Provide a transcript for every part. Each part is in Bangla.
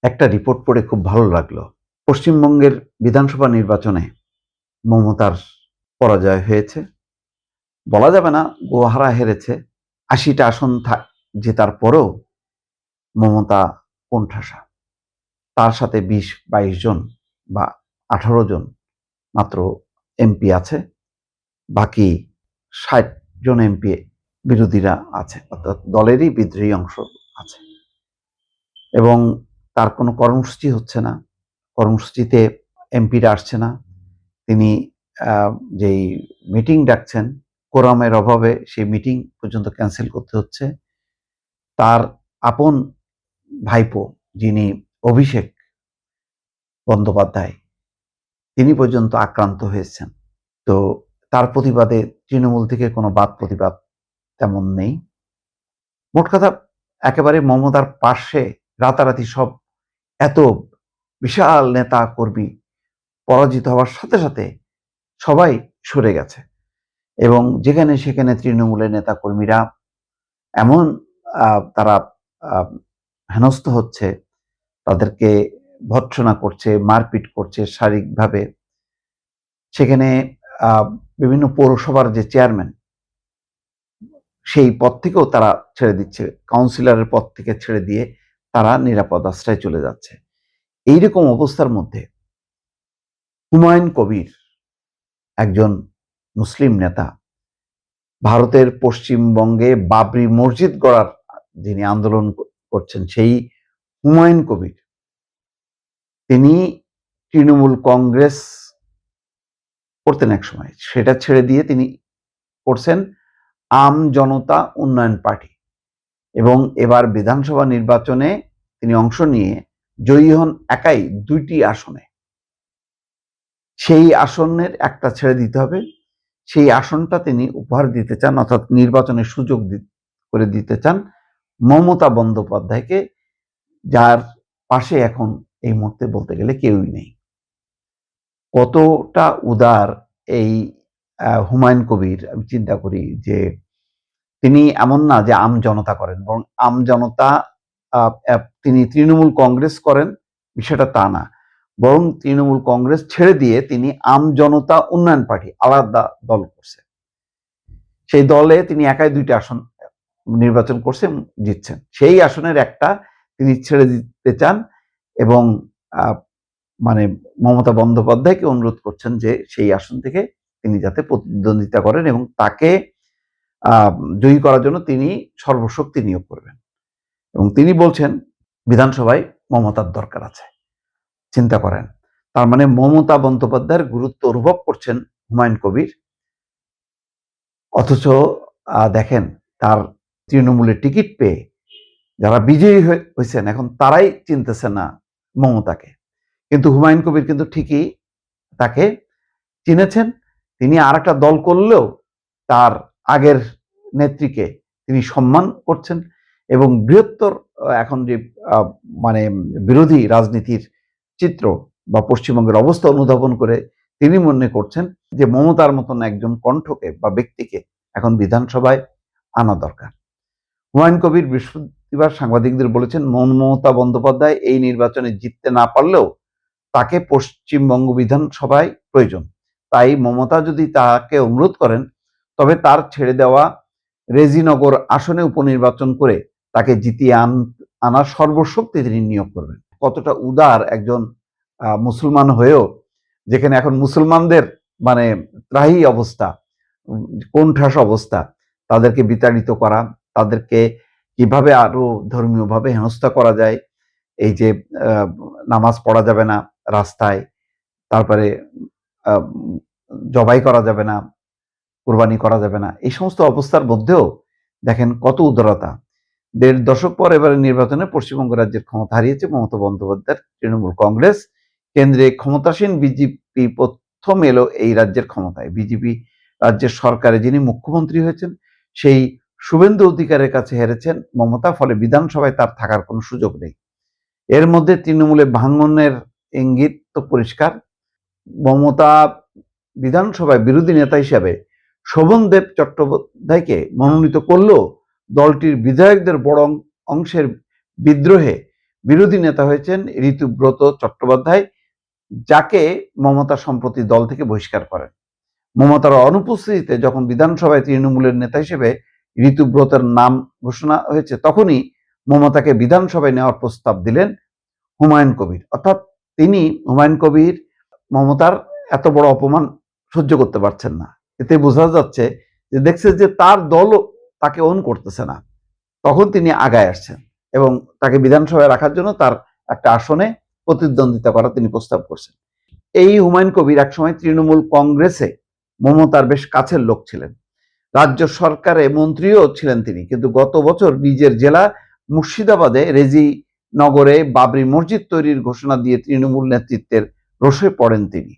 একটা রিপোর্ট পড়ে খুব ভালো লাগলো। পশ্চিমবঙ্গের বিধানসভা নির্বাচনে মমতার পরাজয় হয়েছে। বলা যাবে না গোহারা হেরেছে। ৮০টা আসন জেতার পরেও মমতা কোণঠাসা। তার সাথে ২০-২২ জন বা ১৮ জন মাত্র এমপি আছে। বাকি ৬০ জন এমপি বিরোধীরা আছে, অর্থাৎ দলেরই বিদ্রোহী অংশ আছে। এবং তার কোনো কর্মসূচি হচ্ছে না। কর্মসূচিতে এমপিরা আসছে না। তিনি যেই মিটিং ডাকছেন, কোরামের অভাবে সেই মিটিং পর্যন্ত ক্যান্সেল করতে হচ্ছে। তার আপন ভাইপো যিনি অভিষেক বন্দ্যোপাধ্যায়, তিনি পর্যন্ত আক্রান্ত হয়েছেন। তো তার প্রতিবাদে তৃণমূল থেকে কোনো বাদ প্রতিবাদ তেমন নেই। মোট কথা একেবারে মমতার পার্শ্বে রাতারাতি সব এত বিশাল নেতা কর্মী পরাজিত হওয়ার সাথে সাথে সবাই সরে গেছে এবং যেখানে সেখানে তৃণমূলের নেতা কর্মীরা এমন তারা হেনস্থ হচ্ছে, তাদেরকে ভৎসনা করছে, মারপিট করছে শারীরিকভাবে। সেখানে বিভিন্ন পৌরসভার যে চেয়ারম্যান, সেই পদ থেকেও তারা ছেড়ে দিচ্ছে, কাউন্সিলরের পদ থেকে ছেড়ে দিয়ে তারা নিরাপদ আশ্রয়ে চলে যাচ্ছে। এইরকম অবস্থার মধ্যে হুমায়ুন কবির, একজন মুসলিম নেতা, ভারতের পশ্চিমবঙ্গে বাবরি মসজিদ গড়ার যিনি আন্দোলন করছেন, সেই হুমায়ুন কবির, তিনি তৃণমূল কংগ্রেস করতেন এক সময়, সেটা ছেড়ে দিয়ে তিনি করছেন আম জনতা উন্নয়ন পার্টি এবং এবার বিধানসভা নির্বাচনে তিনি অংশ নিয়ে জয়ী হন একাই ২টি আসনে। সেই আসনের একটা ছেড়ে দিতে হবে। সেই আসনটা তিনি উপহার দিতে চান, অর্থাৎ নির্বাচনের সুযোগ করে দিতে চান মমতা বন্দ্যোপাধ্যায়কে, যার পাশে এখন এই মুহূর্তে বলতে গেলে কেউই নেই। কতটা উদার এই হুমায়ুন কবির, আমি চিন্তা করি যে তিনি এমন না যে আম জনতা করেন, বরং আম জনতা তিনি তৃণমূল কংগ্রেস করেন, বিষয়টা তা না, বরং তৃণমূল কংগ্রেস ছেড়ে দিয়ে তিনি আম জনতা উন্নয়ন পার্টি আলাদা দল করছে। সেই দলে তিনি একাই ২টা আসন নির্বাচন করছে, জিতছেন। সেই আসনের একটা তিনি ছেড়ে দিতে চান এবং মানে মমতা বন্দ্যোপাধ্যায়কে অনুরোধ করছেন যে সেই আসন থেকে তিনি যাতে প্রতিদ্বন্দ্বিতা করেন এবং তাকে জয়ী করার জন্য তিনি সর্বশক্তি নিয়োগ করবেন। এবং তিনি বলছেন বিধানসভায় মমতার দরকার আছে। চিন্তা করেন, তার মানে মমতা বন্দ্যোপাধ্যায়ের গুরুত্ব অনুভব করছেন হুমায়ুন কবির, অথচ দেখেন তার তৃণমূলের টিকিট পেয়ে যারা বিজয়ী হয়েছেন এখন তারাই চিনতেছে না মমতাকে, কিন্তু হুমায়ুন কবির কিন্তু ঠিকই তাকে চিনেছেন। তিনি আর একটা দল করলেও তার আগের নেত্রীকে তিনি সম্মান করছেন এবং বৃহত্তর এখন যে মানে বিরোধী রাজনীতির চিত্র বা পশ্চিমবঙ্গের অবস্থা অনুধাবন করে তিনি মনে করছেন যে মমতার মতন একজন কণ্ঠকে বা ব্যক্তিকে এখন বিধানসভায় আনা দরকার। হুমায়ুন কবির বৃহস্পতিবার সাংবাদিকদের বলেছেন, মমতা বন্দ্যোপাধ্যায় এই নির্বাচনে জিততে না পারলেও তাকে পশ্চিমবঙ্গ বিধানসভায় প্রয়োজন। তাই মমতা যদি তাকে অনুরোধ করেন তবে তার ছেড়ে দেওয়া রেজিনগর আসনে উপনির্বাচন করে তাকে জিতিয়ে আনার সর্বশক্তি তিনি নিয়োগ করবেন। কতটা উদার একজন মুসলমান হয়েও, যেখানে এখন মুসলমানদের মানে ত্রাহি অবস্থা, কোণঠাস অবস্থা, তাদেরকে বিতাড়িত করা, তাদেরকে কিভাবে আরো ধর্মীয়ভাবে হেনস্থা করা যায়, এই যে নামাজ পড়া যাবে না রাস্তায়, তারপরে জবাই করা যাবে না, কোরবানি করা যাবে না, এই সমস্ত অবস্থার মধ্যেও দেখেন কত উদারতা। ১.৫ দশক পর এবারে নির্বাচনে পশ্চিমবঙ্গ রাজ্যের ক্ষমতা হারিয়েছে মমতা বন্দ্যোপাধ্যায়ের তৃণমূল কংগ্রেস। কেন্দ্রে ক্ষমতাসীন বিজেপি প্রথম এলো এই রাজ্যের ক্ষমতায়। বিজেপি রাজ্যের সরকারে যিনি মুখ্যমন্ত্রী হয়েছেন সেই শুভেন্দু অধিকারের কাছে হেরেছেন মমতা, ফলে বিধানসভায় তার থাকার কোনো সুযোগ নেই। এর মধ্যে তৃণমূলে ভাঙনের ইঙ্গিত তো পরিষ্কার। মমতা বিধানসভায় বিরোধী নেতা হিসাবে শোভনদেব চট্টোপাধ্যায়কে মনোনীত করলেও দলটির বিধায়কদের বড় অংশের বিদ্রোহে বিরোধী নেতা হয়েছেন ঋতুব্রত চট্টোপাধ্যায়, যাকে মমতা সম্প্রতি দল থেকে বহিষ্কার করেন। মমতার অনুপস্থিতিতে যখন বিধানসভায় তৃণমূলের নেতা হিসেবে ঋতুব্রতের নাম ঘোষণা হয়েছে, তখনই মমতাকে বিধানসভায় নেওয়ার প্রস্তাব দিলেন হুমায়ুন কবির। অর্থাৎ হুমায়ুন কবির মমতার এত বড় অপমান সহ্য করতে পারছেন না। এতে বোঝা যাচ্ছে যে দেখছে যে তার দলও তাকে অন করতেছে না, তখন তিনি আগায় আসছেন এবং তাকে বিধানসভায় রাখার জন্য তার একটা আসনে প্রতিদ্বন্দ্বিতা করা তিনি প্রস্তাব করছেন। এই হুমায়ুন কবির একসময় তৃণমূল কংগ্রেসে মমতার বেশ কাছের লোক ছিলেন, রাজ্য সরকারে মন্ত্রীও ছিলেন তিনি। কিন্তু গত বছর নিজের জেলা মুর্শিদাবাদে রেজি নগরে বাবরি মসজিদ তৈরির ঘোষণা দিয়ে তৃণমূল নেতৃত্বের রোষে পড়েন তিনি।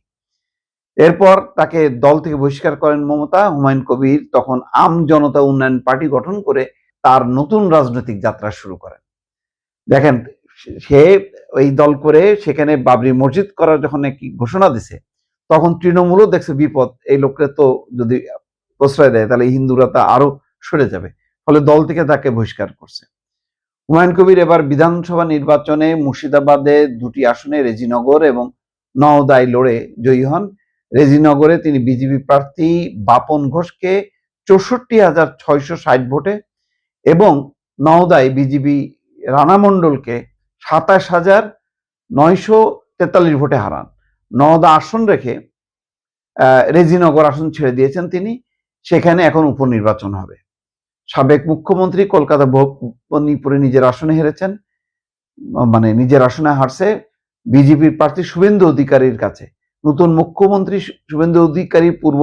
এরপর তাকে দল থেকে বহিষ্কার করেন মমতা। হুমায়ুন কবির তখন আম জনতা উন্নয়ন পার্টি গঠন করে তার নতুন রাজনৈতিক যাত্রা শুরু করেন। দেখেন, সে ওই দল করে সেখানে বাবরি মসজিদ করার যখন একটি ঘোষণা দিছে, তখন তৃণমূলও দেখছে বিপদ, এই লোককে তো যদি প্রশ্রয় দেয় তাহলে হিন্দুরা তা আরো সরে যাবে, ফলে দল থেকে তাকে বহিষ্কার করছে। হুমায়ুন কবির এবার বিধানসভা নির্বাচনে মুর্শিদাবাদে 2টি আসনে রেজিনগর এবং নওদায় লড়ে জয়ী হন। রেজিনগরে তিনি বিজেপি প্রার্থী বাপন ঘোষকে 64,660 ভোটে এবং নওদায় বিজেপি রানা মণ্ডলকে 27,943 ভোটে হারান। নওদা আসন রেখে রেজিনগর আসন ছেড়ে দিয়েছেন তিনি। সেখানে এখন উপনির্বাচন হবে। সাবেক মুখ্যমন্ত্রী কলকাতা ভবানীপুরে নিজের আসনে হেরেছেন, মানে নিজের আসনে হারছে বিজেপির প্রার্থী শুভেন্দু অধিকারীর কাছে। নতুন মুখ্যমন্ত্রী শুভেন্দু অধিকারী পূর্ব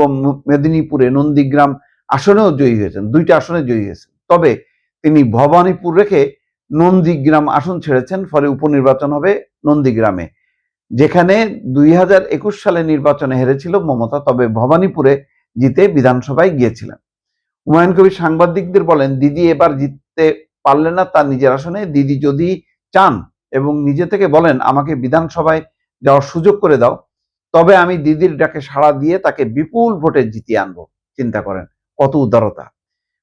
মেদিনীপুরে নন্দীগ্রাম আসনেও জয়ী হয়েছেন, 2টি আসনে জয়ী হয়েছেন। তবে তিনি ভবানীপুর রেখে নন্দীগ্রাম আসন ছেড়েছেন, ফলে উপনির্বাচন হবে নন্দীগ্রামে, যেখানে 2021 সালে নির্বাচনে হেরেছিল মমতা, তবে ভবানীপুরে জিতে বিধানসভায় গিয়েছিলেন। হুমায়ুন কবির সাংবাদিকদের বলেন, দিদি এবার জিততে পারলেন না তার নিজের আসনে। দিদি যদি চান এবং নিজে থেকে বলেন আমাকে বিধানসভায় যাওয়ার সুযোগ করে দাও, তবে আমি দিদির ডাকে সাড়া দিয়ে তাকে বিপুল ভোটে জিতিয়ে আনবো। চিন্তা করেন কত উদারতা।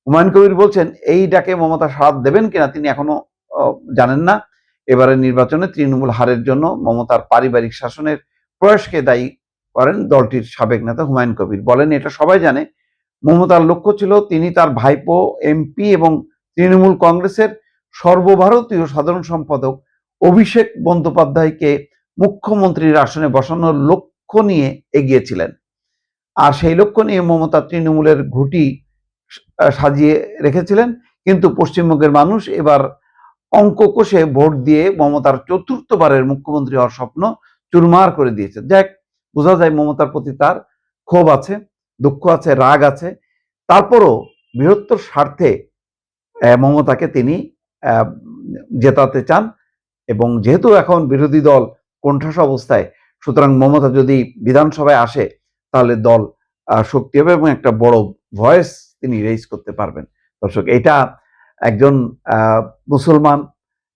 হুমায়ুন কবির বলছেন, এই ডাকে মমতা সাড়া দেবেন কিনা তিনি এখনো জানেন না। এবারের নির্বাচনে তৃণমূল হারের জন্য মমতার পারিবারিক শাসনের প্রয়াসকে দায়ী করেন দলটির সাবেক নেতা হুমায়ুন কবির। বলেন, এটা সবাই জানে মমতার লক্ষ্য ছিল তিনি তার ভাইপো এমপি এবং তৃণমূল কংগ্রেসের সর্বভারতীয় সাধারণ সম্পাদক অভিষেক বন্দ্যোপাধ্যায়কে মুখ্যমন্ত্রীর আসনে বসানোর লক্ষ্য নিয়ে এগিয়েছিলেন। আর সেই লক্ষ্য নিয়ে মমতা তৃণমূলের ঘুঁটি সাজিয়ে রেখেছিলেন। কিন্তু পশ্চিমবঙ্গের মানুষ এবার অঙ্ক কষে ভোট দিয়ে মমতার 4র্থবারের মুখ্যমন্ত্রী হওয়ার স্বপ্ন চুরমার করে দিয়েছে। যাক, বোঝা যায় মমতার প্রতি তার ক্ষোভ আছে, দুঃখ আছে, রাগ আছে। তারপরও বৃহত্তর স্বার্থে মমতাকে তিনি জেতাতে চান এবং যেহেতু এখন বিরোধী দল কোণঠাসা অবস্থায়, সুতরাং মমতা যদি বিধানসভায় আসে তাহলে দল শক্তি হবে এবং একটা বড় ভয়েস তিনি রেইজ করতে পারবেন। দর্শক, এটা একজন মুসলমান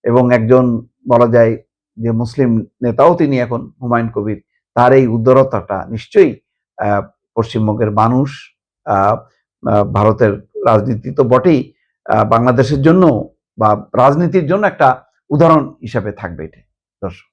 এবং একজন বলা যায় যে মুসলিম নেতাও তিনি এখন হুমায়ুন কবির, তার এই উদারতাটা নিশ্চয়ই পশ্চিমবঙ্গের মানুষ, ভারতের রাজনীতি তো বটেই, বাংলাদেশের জন্য বা রাজনীতির জন্য একটা উদাহরণ হিসাবে থাকবে এটা। দর্শক।